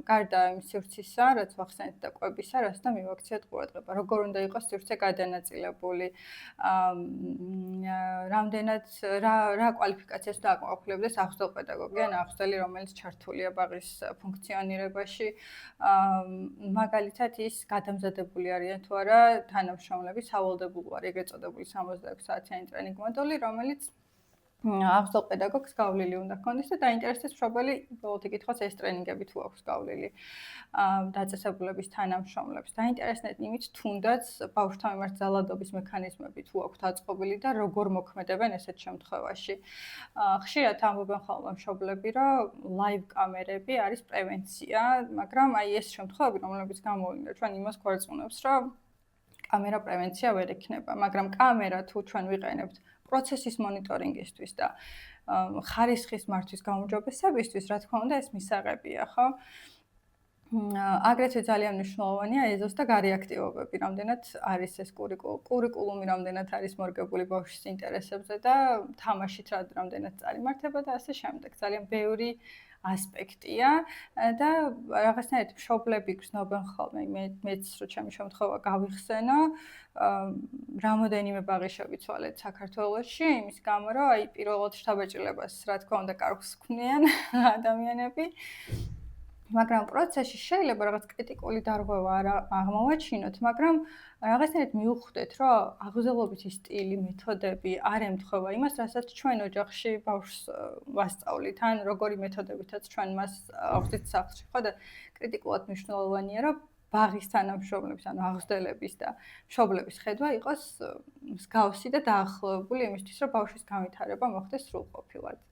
გარდა იმ სივრცისა, რაც ვახსენეთ და კვებისა, რასაც მივაქციოთ ყურადღება. როგორ უნდა იყოს სივრცე გადანაწილებული, რამდენად რა კვალიფიკაციას უნდა აკმაყოფილებდეს აღზრდელ პედაგოგი ან აღზრდელი, რომელიც ჩართულია ბაღის ფუნქციონირებაში. მაგალითად ის გადამზადებული არიან თუ არა თანამშრომლები, სავალდებულო არის ეგრეთ წოდებული 66 საათიანი ტრენინგ მოდული, რომელიც აღზრდელ პედაგოგს გავლილი უნდა ჰქონდეს და დაინტერესდეს მშობელი უბრალოდ იკითხოს ეს ტრენინგები თუ აქვს გავლილი დაწესებულების თანამშრომლებს. დაინტერესდნენ იმით, თუნდაც ბავშვთან მიმართ ძალადობის მექანიზმები თუ აქვთ აწყობილი და როგორ მოქმედებენ ესეთ შემთხვევაში. ხშირად ამბობენ ხოლმე მშობლები, რომ ლაივ კამერები არის პრევენცია, მაგრამ აი ეს შემთხვევები, რომლებიც გამოვიდა, ჩვენ იმას გვარწმუნებს, რომ კამერა პრევენცია ვერ იქნება, მაგრამ კამერა თუ ჩვენ ვიყენებთ პროცესის მონიტორინგისთვის და ხარისხის მართვის გაუმჯობესებისთვის, რა თქმა უნდა, ეს მისაღებია, ხო? აგრეთვე ძალიან მნიშვნელოვანია ეზოს და გარეაქტივობები, რამდენად არის ეს კურიკულუმი, რამდენად არის მორგებული ბავშვის ინტერესებზე და თამაშით რამდენად წარიმართება და ასე შემდეგ. ძალიან ბევრი ასპექტია და რაღაცნაირად მშობლები გრძნობენ ხოლმე, მეც რო ჩემი შემთხვევა გავიხსენო, რამოდენიმე ბაღი შევიცვალეთ საქართველოში, იმის გამო, რომ აი პირველად შთაბეჭდილებას, რა თქმა უნდა, კარგს ქმნიან ადამიანები. მაგრამ პროცესში შეიძლება რაღაც კრიტიკული დარღვევა არ აღმოვაჩინოთ, მაგრამ რაღაცნაირად მივხვდეთ, რომ აღზრდელობითი სტილი, მეთოდები არ ემთხვევა იმას, რასაც ჩვენ ოჯახში ბავშვს ვასწავლით, ან როგორი მეთოდებითაც ჩვენ მას ავხსნით სახლში, ხო და კრიტიკულად მნიშვნელოვანია, რომ ბაღის თანამშრომლების, ანუ აღზრდელების და მშობლების ხედვა იყოს მსგავსი და დაახლოებული იმისთვის, რომ ბავშვის განვითარება მოხდეს სრულყოფილად.